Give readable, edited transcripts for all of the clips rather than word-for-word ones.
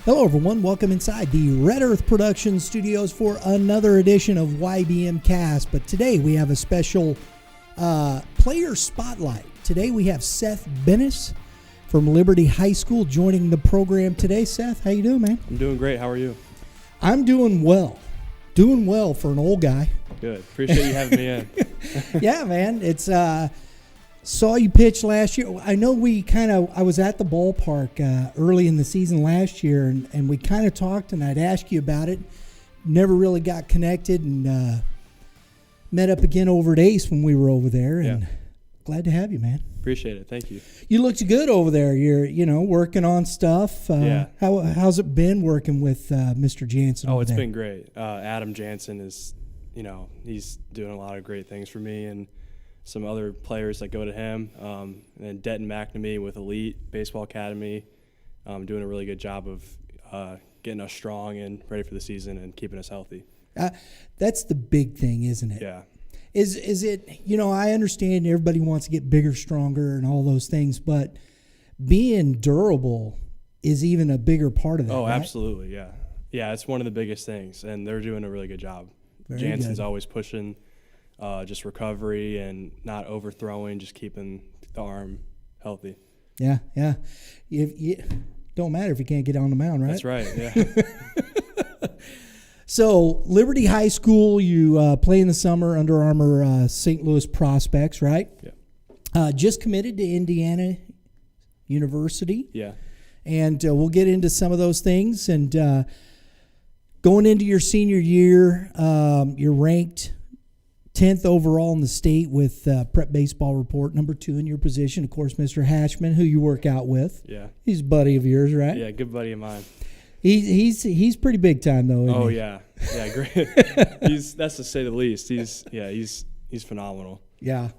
Hello, everyone. Welcome inside the Red Earth Production Studios for another edition of YBMcast. But today we have a special player spotlight. Today we have Seth Bennis from Liberty High School joining the program today. Seth, how you doing, man? I'm doing great. How are you? I'm doing well. Doing well for an old guy. Good. Appreciate you having me in. Yeah, man. It's saw you pitch last year. I know I was at the ballpark early in the season last year, and we kind of talked, and I'd ask you about it. Never really got connected, and met up again over at Ace when we were over there, and glad to have you, man. Appreciate it. Thank you. You looked good over there. You're, working on stuff. How's it been working with Mr. Jansen? Oh, it's been great. Adam Jansen is, he's doing a lot of great things for me and some other players that go to him. And then Denton McNamee with Elite Baseball Academy, doing a really good job of getting us strong and ready for the season and keeping us healthy. That's the big thing, isn't it? Yeah. Is it, I understand everybody wants to get bigger, stronger, and all those things, but being durable is even a bigger part of that, right? Absolutely, yeah. Yeah, it's one of the biggest things, and they're doing a really good job. Jansen's always pushing just recovery and not overthrowing, just keeping the arm healthy. Yeah. Don't matter if you can't get on the mound, right? That's right, yeah. So, Liberty High School, you play in the summer, Under Armour St. Louis Prospects, right? Yeah. Just committed to Indiana University. Yeah. And we'll get into some of those things. And going into your senior year, you're ranked 10th overall in the state with Prep Baseball Report, number 2 in your position. Of course, Mr. Hatchman, who you work out with. Yeah. He's a buddy of yours, right? Yeah, good buddy of mine. He's pretty big time though. Isn't he? Yeah, great. That's to say the least. He's phenomenal. Yeah.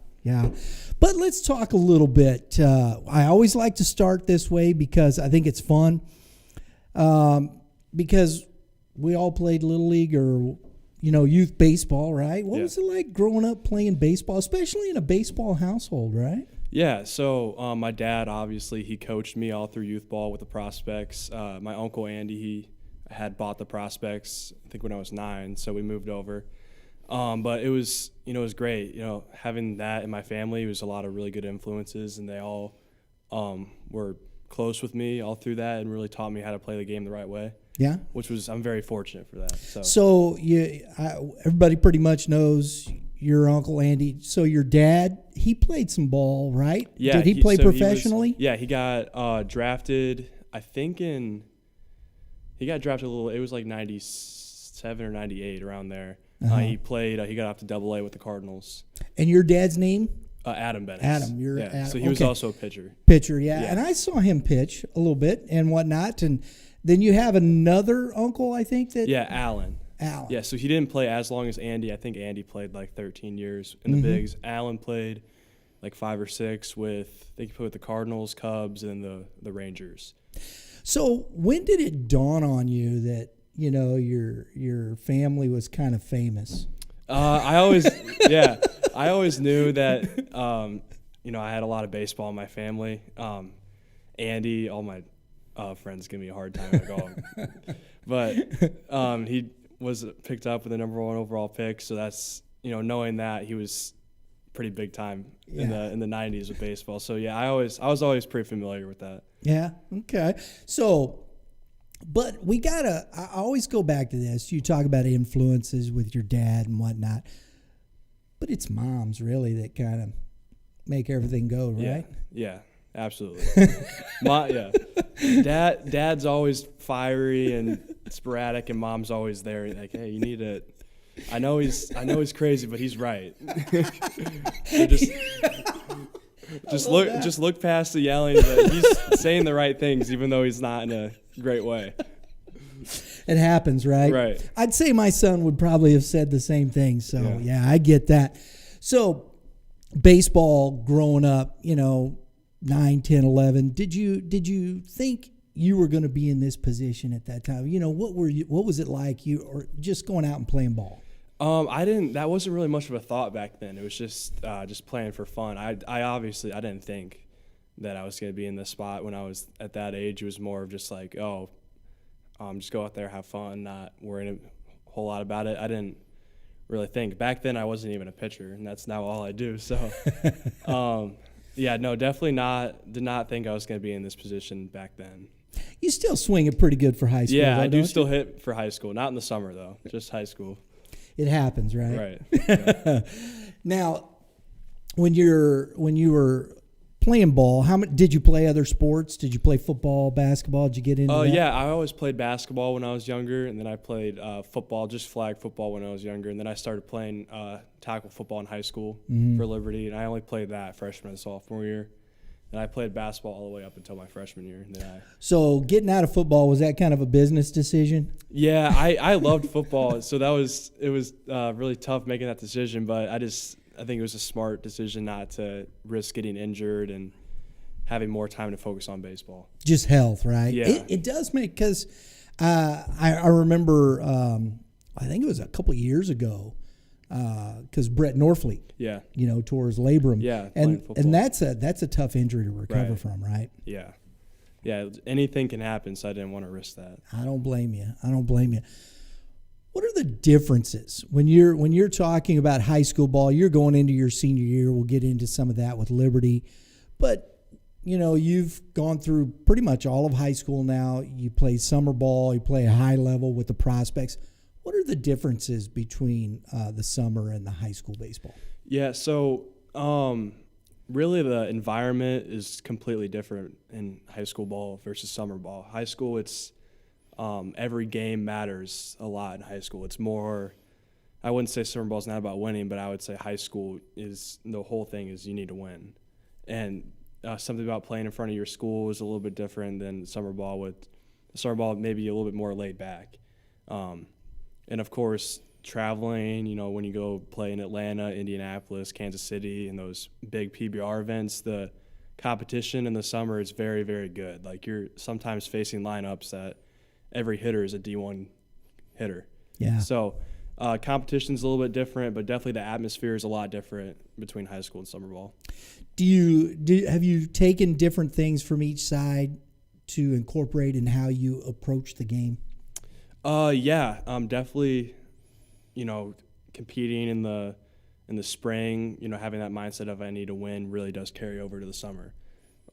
But let's talk a little bit. I always like to start this way because I think it's fun. Because we all played Little League or youth baseball, right? What was it like growing up playing baseball, especially in a baseball household, right? Yeah, so my dad, obviously, he coached me all through youth ball with the Prospects. My uncle Andy, he had bought the Prospects, I think when I was 9, so we moved over. But it was, it was great. Having that in my family was a lot of really good influences, and they all were close with me all through that and really taught me how to play the game the right way. Yeah, I'm very fortunate for that. So everybody pretty much knows your Uncle Andy. So your dad, he played some ball, right? Yeah. Did he play professionally? He got drafted, I think he got drafted a little, it was like 97 or 98, around there. He played, he got up to AA with the Cardinals. And your dad's name? Adam Bennis. Adam. So he was also a pitcher. Yeah. And I saw him pitch a little bit and whatnot. And then you have another uncle, I think that. Yeah, Alan. Yeah, so he didn't play as long as Andy. I think Andy played like 13 years in the bigs. Alan played like 5 or 6 I think he played with the Cardinals, Cubs, and the Rangers. So when did it dawn on you that, your family was kind of famous? I always knew that, I had a lot of baseball in my family. Andy, all my friends give me a hard time. But he was picked up with the number 1 overall pick, so that's knowing that he was pretty big time in the 90s with baseball. So yeah, I was always pretty familiar with that. Yeah. Okay. So, but I always go back to this. You talk about influences with your dad and whatnot, but it's moms really that kind of make everything go, right? Yeah. Absolutely. Dad's always fiery and sporadic, and mom's always there. Like, hey, you need to. I know he's crazy, but he's right. Just look past the yelling. But he's saying the right things, even though he's not in a great way. It happens, right? Right. I'd say my son would probably have said the same thing. So yeah I get that. So baseball growing up, 9, 10, 11. Did you think you were going to be in this position at that time? What was it like or just going out and playing ball? I didn't. That wasn't really much of a thought back then. It was just playing for fun. I obviously didn't think that I was going to be in this spot when I was at that age. It was more of just like, oh, just go out there, have fun, not worrying a whole lot about it. I didn't really think. Back then I wasn't even a pitcher, and that's now all I do. So, yeah, no, definitely did not think I was going to be in this position back then. You still swing it pretty good for high school. Yeah, though, I do don't still you? hit for high school. Not in the summer, though, just high school. It happens, right? Right. Yeah. Now, when you were playing ball, did you play other sports? Did you play football, basketball? Did you get into that? Yeah, I always played basketball when I was younger, and then I played football, just flag football when I was younger, and then I started playing tackle football in high school for Liberty, and I only played that freshman and sophomore year. And I played basketball all the way up until my freshman year. And then So getting out of football, was that kind of a business decision? Yeah, I loved football, so it was really tough making that decision, but I think it was a smart decision not to risk getting injured and having more time to focus on baseball. Just health, right? Yeah. It does make, because I remember, I think it was a couple of years ago, because Brett Norfleet, tore his labrum. Yeah, and that's a tough injury to recover Right. from, right? Yeah. Yeah, anything can happen, so I didn't want to risk that. I don't blame you. What are the differences when you're talking about high school ball? You're going into your senior year. We'll get into some of that with Liberty, but you've gone through pretty much all of high school now. You play summer ball. You play a high level with the prospects. What are the differences between the summer and the high school baseball? Yeah, so really the environment is completely different in high school ball versus summer ball. High school, it's every game matters a lot in high school. It's more, I wouldn't say summer ball is not about winning, but I would say high school is, the whole thing is you need to win. And something about playing in front of your school is a little bit different than summer ball. With summer ball, maybe a little bit more laid back. And of course, traveling, when you go play in Atlanta, Indianapolis, Kansas City, and those big PBR events, the competition in the summer is very, very good. Like, you're sometimes facing lineups that every hitter is a D1 hitter. Yeah. So competition's a little bit different, but definitely the atmosphere is a lot different between high school and summer ball. Have you taken different things from each side to incorporate in how you approach the game? Yeah, definitely, competing in the spring, having that mindset of I need to win really does carry over to the summer.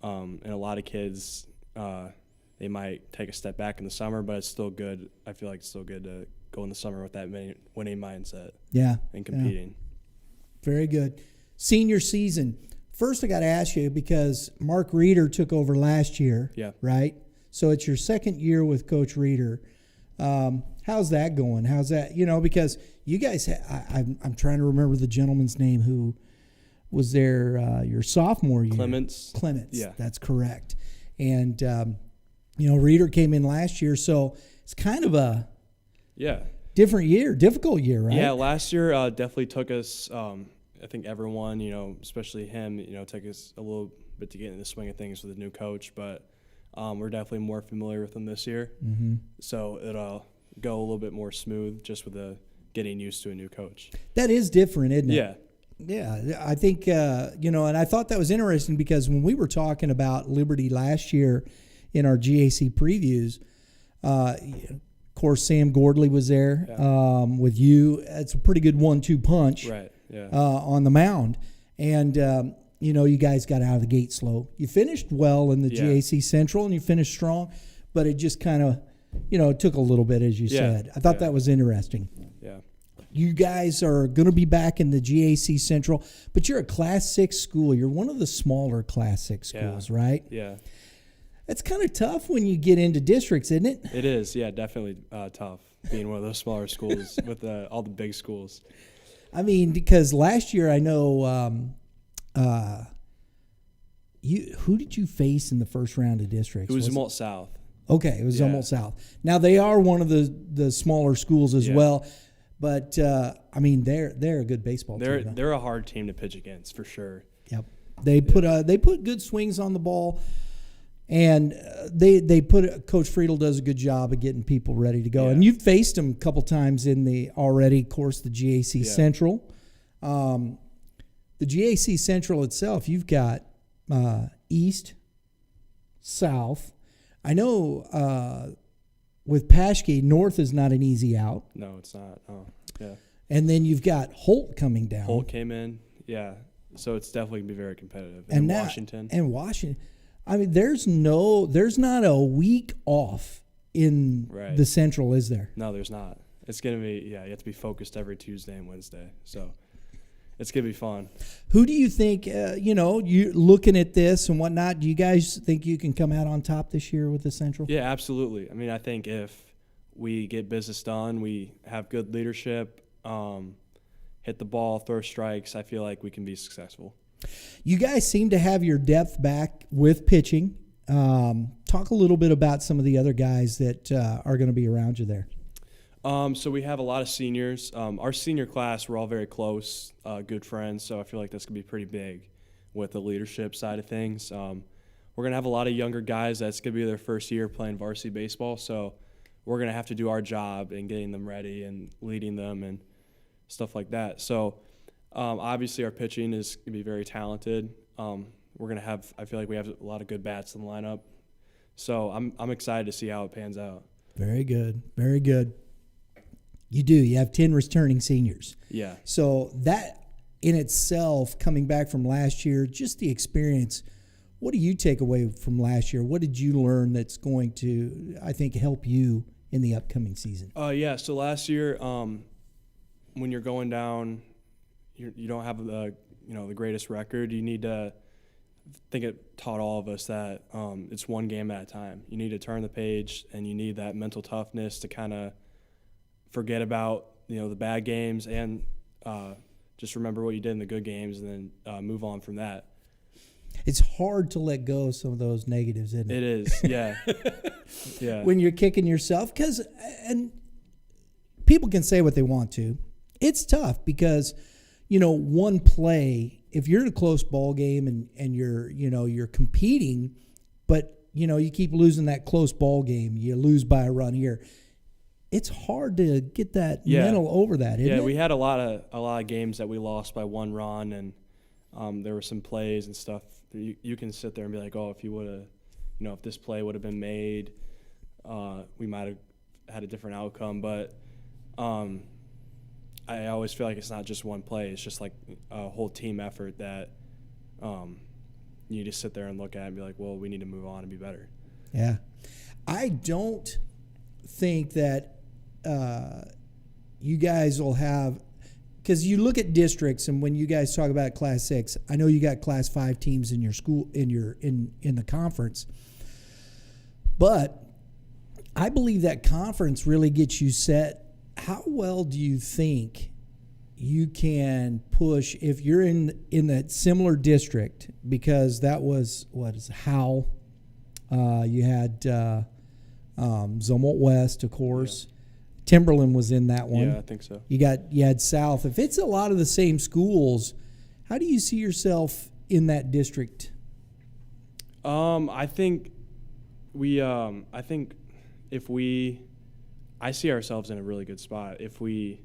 And a lot of kids, they might take a step back in the summer, but it's still good. I feel like it's still good to go in the summer with that winning mindset. Yeah. And competing. Yeah. Very good. Senior season. First, I got to ask you, because Mark Reeder took over last year. Yeah. Right? So it's your second year with Coach Reeder. How's that going? How's that? Because you guys, I'm trying to remember the gentleman's name who was there your sophomore year. Clements. Yeah. That's correct. And, Reeder came in last year, so it's kind of a different year, difficult year, right? Yeah, last year definitely took us, I think everyone, especially him, took us a little bit to get in the swing of things with a new coach, but we're definitely more familiar with him this year. Mm-hmm. So it'll go a little bit more smooth just with the getting used to a new coach. That is different, isn't it? Yeah. Yeah, I think, and I thought that was interesting because when we were talking about Liberty last year in our GAC previews, of course, Sam Gordley was there with you. It's a pretty good 1-2 punch Right, yeah. On the mound. And, you guys got out of the gate slow. You finished well in the GAC Central, and you finished strong, but it just kind of, it took a little bit, as you said. I thought that was interesting. Yeah. You guys are going to be back in the GAC Central, but you're a Class 6 school. You're one of the smaller Class 6 schools, right? Yeah. That's kind of tough when you get into districts, isn't it? It is, yeah, definitely tough being one of those smaller schools with all the big schools. I mean, because last year I know who did you face in the first round of districts? It was Humboldt South. Okay, it was Humboldt South. Now, they are one of the smaller schools as well, but, they're a good baseball team. They're a hard team to pitch against, for sure. Yep. They put good swings on the ball. And Coach Friedel does a good job of getting people ready to go. Yeah. And you've faced them a couple times in the GAC Central. The GAC Central itself, you've got East, South. I know with Paschke, North is not an easy out. No, it's not. Oh, yeah. And then you've got Holt coming down. Holt came in, yeah. So it's definitely gonna be very competitive. And Washington. And Washington. I mean, there's not a week off in the Central, is there? No, there's not. It's gonna be you have to be focused every Tuesday and Wednesday. So it's gonna be fun. Who do you think? You looking at this and whatnot. Do you guys think you can come out on top this year with the Central? Yeah, absolutely. I mean, I think if we get business done, we have good leadership. Hit the ball, throw strikes, I feel like we can be successful. You guys seem to have your depth back with pitching. Talk a little bit about some of the other guys that are going to be around you there. So we have a lot of seniors. Our senior class, we're all very close, good friends, so I feel like that's going to be pretty big with the leadership side of things. We're going to have a lot of younger guys that's going to be their first year playing varsity baseball, so we're going to have to do our job in getting them ready and leading them and stuff like that. So obviously our pitching is going to be very talented. We're going to have, I feel like we have a lot of good bats in the lineup. So I'm excited to see how it pans out. Very good. Very good. You do. You have 10 returning seniors. Yeah. So that in itself, coming back from last year, just the experience, what do you take away from last year? What did you learn that's going to, I think, help you in the upcoming season? So last year, when you're going down, you don't have the greatest record. You need to, I think it taught all of us that it's one game at a time. You need to turn the page, and you need that mental toughness to kind of forget about the bad games and just remember what you did in the good games, and then move on from that. It's hard to let go of some of those negatives, isn't it? It is, yeah. Yeah. When you're kicking yourself, and people can say what they want to. It's tough because, one play, if you're in a close ball game and you're competing, but, you keep losing that close ball game, you lose by a run here. It's hard to get that mental over that, isn't it? Yeah, we had a lot of games that we lost by one run, and there were some plays and stuff. You can sit there and be like, oh, if you would have, if this play would have been made, we might have had a different outcome. But I always feel like it's not just one play. It's just like a whole team effort that you just sit there and look at and be like, well, we need to move on and be better. Yeah. I don't think that you guys will have, because you look at districts, and when you guys talk about Class 6, I know you got Class 5 teams in your school, in the conference, but I believe that conference really gets you set. How well do you think you can push if you're in that similar district? Because that was Howell. You had Zumwalt West, of course. Yeah. Timberland was in that one. Yeah, I think so. You had South. If it's a lot of the same schools, how do you see yourself in that district? I think I see ourselves in a really good spot. If we,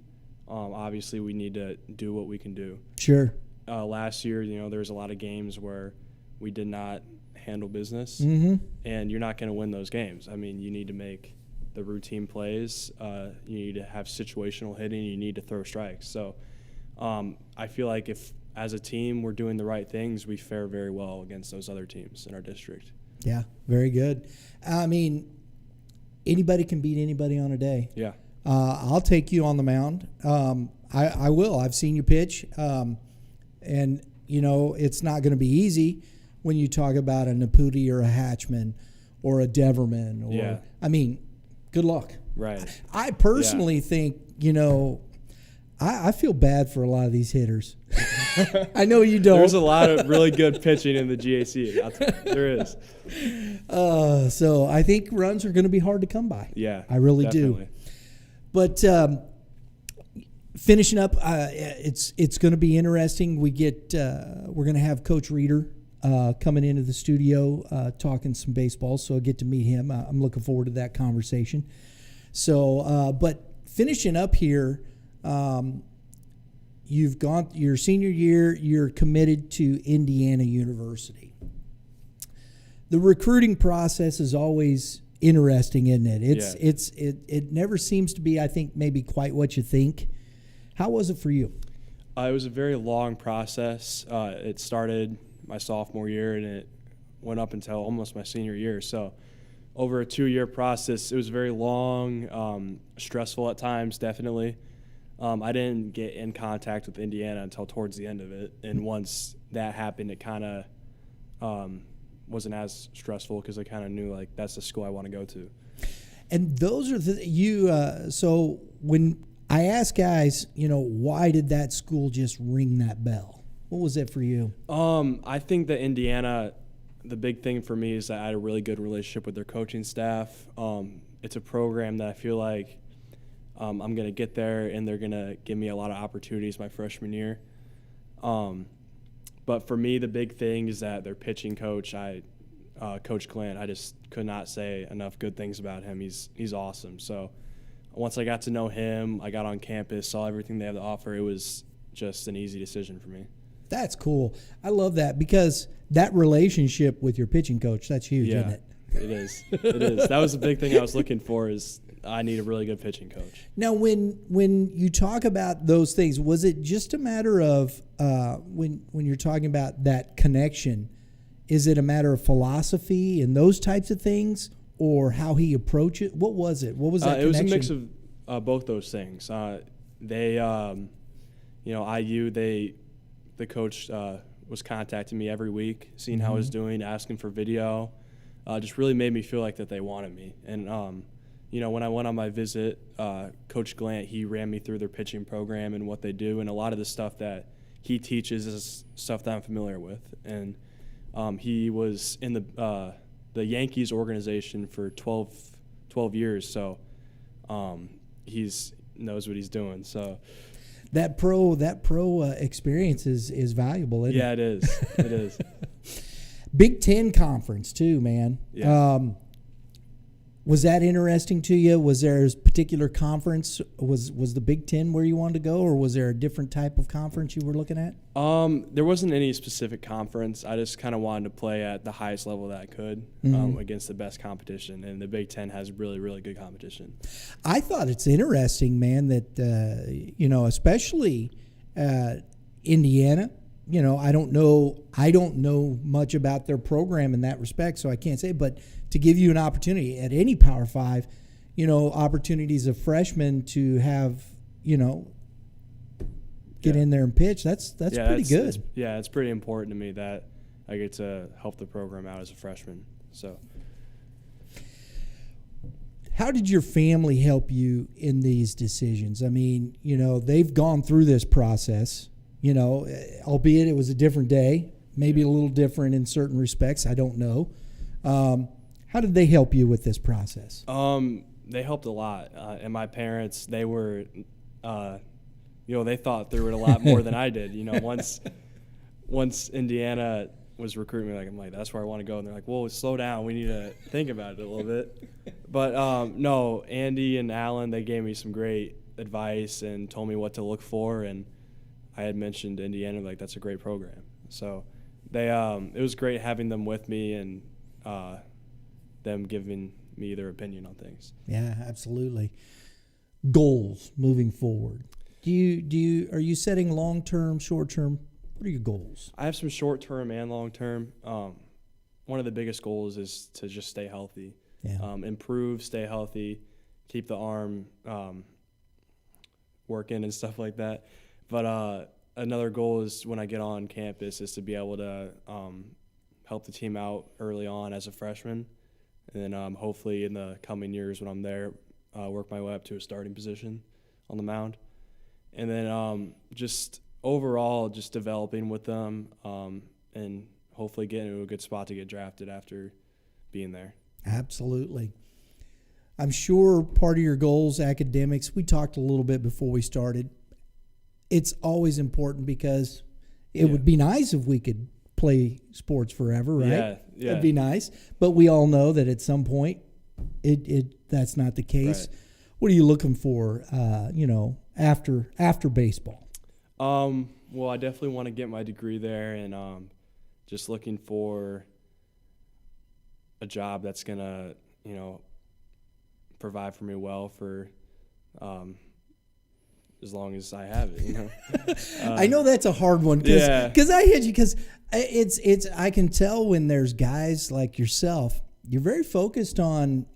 obviously we need to do what we can do. Sure. Last year, there was a lot of games where we did not handle business, and you're not going to win those games. I mean, you need to make the routine plays. You need to have situational hitting. You need to throw strikes. So I feel like if, as a team, we're doing the right things, we fare very well against those other teams in our district. Yeah, very good. I mean, anybody can beat anybody on a day. Yeah. I'll take you on the mound. I will. I've seen you pitch. And, it's not going to be easy when you talk about a Naputi or a Hatchman or a Deverman. Or, I mean, good luck. Right. I personally think, I feel bad for a lot of these hitters. I know you don't. There's a lot of really good pitching in the GAC. There is. So I think runs are going to be hard to come by. Yeah, I really definitely. do. But finishing up, it's going to be interesting. We're going to have Coach Reeder coming into the studio talking some baseball, so I'll get to meet him. I'm looking forward to that conversation. So, but finishing up here. You've gone your senior year, you're committed to Indiana University. The recruiting process is always interesting, isn't it? It never seems to be, I think, maybe quite what you think. How was it for you? It was a very long process. It started my sophomore year, and it went up until almost my senior year. So over a 2-year process, it was very long, stressful at times, definitely. I didn't get in contact with Indiana until towards the end of it. And once that happened, it kind of wasn't as stressful because I kind of knew, like, that's the school I want to go to. And those are so when I ask guys, why did that school just ring that bell? What was it for you? I think that Indiana, the big thing for me is that I had a really good relationship with their coaching staff. It's a program that I feel like I'm going to get there and they're going to give me a lot of opportunities my freshman year. But for me, the big thing is that their pitching coach, Coach Glenn, I just could not say enough good things about him. He's awesome. So once I got to know him, I got on campus, saw everything they have to offer. It was just an easy decision for me. That's cool. I love that because that relationship with your pitching coach, that's huge, isn't it? It is. It is. That was the big thing I was looking for is I need a really good pitching coach. Now, when you talk about those things, was it just a matter of when you're talking about that connection, is it a matter of philosophy and those types of things or how he approached it? What was it? What was that connection? It was a mix of both those things. IU, the coach was contacting me every week, seeing how I was doing, asking for video. Just really made me feel like that they wanted me. And, when I went on my visit, Coach Glant, he ran me through their pitching program and what they do. And a lot of the stuff that he teaches is stuff that I'm familiar with. And he was in the Yankees organization for 12 years. So he's knows what he's doing. So that pro experience is valuable, isn't it? Yeah, it is. It is. Big Ten conference too, man. Yeah. Was that interesting to you? Was there a particular conference? Was the Big Ten where you wanted to go, or was there a different type of conference you were looking at? There wasn't any specific conference. I just kind of wanted to play at the highest level that I could against the best competition, and the Big Ten has really, really good competition. I thought it's interesting, man, that especially Indiana. I don't know much about their program in that respect, so I can't say. But to give you an opportunity at any Power 5, opportunities of freshmen to have, get in there and pitch. That's pretty good. It's pretty important to me that I get to help the program out as a freshman. So, how did your family help you in these decisions? I mean, they've gone through this process. Albeit it was a different day, maybe a little different in certain respects. I don't know. How did they help you with this process? They helped a lot. And my parents, they were, they thought through it a lot more than I did. Once Indiana was recruiting me, I'm like, that's where I want to go. And they're like, whoa, slow down. We need to think about it a little bit. But, no, Andy and Alan, they gave me some great advice and told me what to look for. And I had mentioned Indiana, like, that's a great program. So it was great having them with me and them giving me their opinion on things. Yeah, absolutely. Goals moving forward. Are you setting long-term, short-term? What are your goals? I have some short-term and long-term. One of the biggest goals is to just stay healthy. Yeah. Improve, stay healthy, keep the arm working and stuff like that. But another goal is when I get on campus is to be able to help the team out early on as a freshman. And then hopefully in the coming years when I'm there, work my way up to a starting position on the mound. And then just overall just developing with them and hopefully getting into a good spot to get drafted after being there. Absolutely. I'm sure part of your goals, academics, we talked a little bit before we started. It's always important because it would be nice if we could play sports forever, right? Yeah. That'd be nice. But we all know that at some point that's not the case. Right. What are you looking for, after baseball? Well, I definitely want to get my degree there and just looking for a job that's going to, provide for me well for as long as I have it, you know. I know that's a hard one because I hit you because it's I can tell when there's guys like yourself, you're very focused on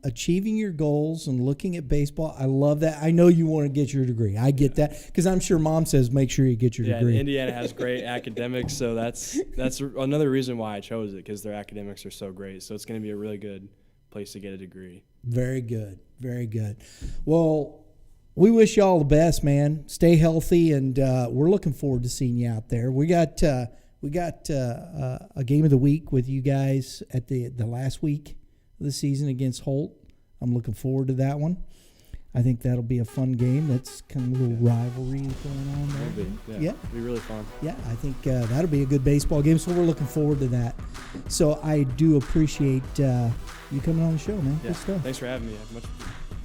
achieving your goals and looking at baseball. I love that. I know you want to get your degree. I get that because I'm sure Mom says make sure you get your degree. Yeah, Indiana has great academics, so that's another reason why I chose it, because their academics are so great. So it's going to be a really good place to get a degree. Very good, very good. Well, we wish you all the best, man. Stay healthy, and we're looking forward to seeing you out there. We got a game of the week with you guys at the last week of the season against Holt. I'm looking forward to that one. I think that'll be a fun game. That's kind of a little rivalry going on there. Yeah, it'll be really fun. Yeah, I think that'll be a good baseball game, so we're looking forward to that. So I do appreciate you coming on the show, man. Yeah, good stuff. Thanks for having me.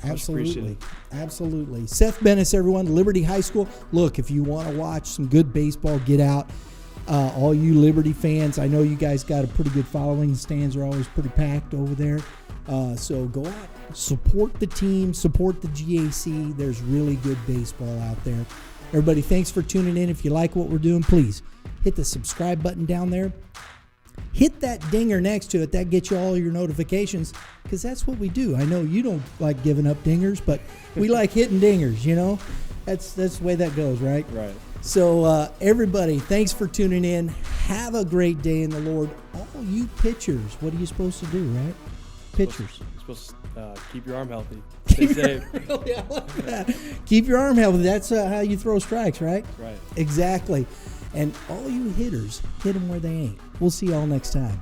Absolutely. Absolutely. Seth Bennis, everyone, Liberty High School. Look, if you want to watch some good baseball, get out. All you Liberty fans, I know you guys got a pretty good following. The stands are always pretty packed over there. So go out, support the team, support the GAC. There's really good baseball out there. Everybody, thanks for tuning in. If you like what we're doing, please hit the subscribe button down there. Hit that dinger next to it. That gets you all your notifications, because that's what we do. I know you don't like giving up dingers, but we like hitting dingers, you know. That's the way that goes, right? Right. So, everybody, thanks for tuning in. Have a great day in the Lord. All you pitchers, what are you supposed to do, right? Pitchers. You're supposed to keep your arm healthy. Stay safe. I like that. Keep your arm healthy. That's how you throw strikes, right? Right. Exactly. And all you hitters, hit them where they ain't. We'll see y'all next time.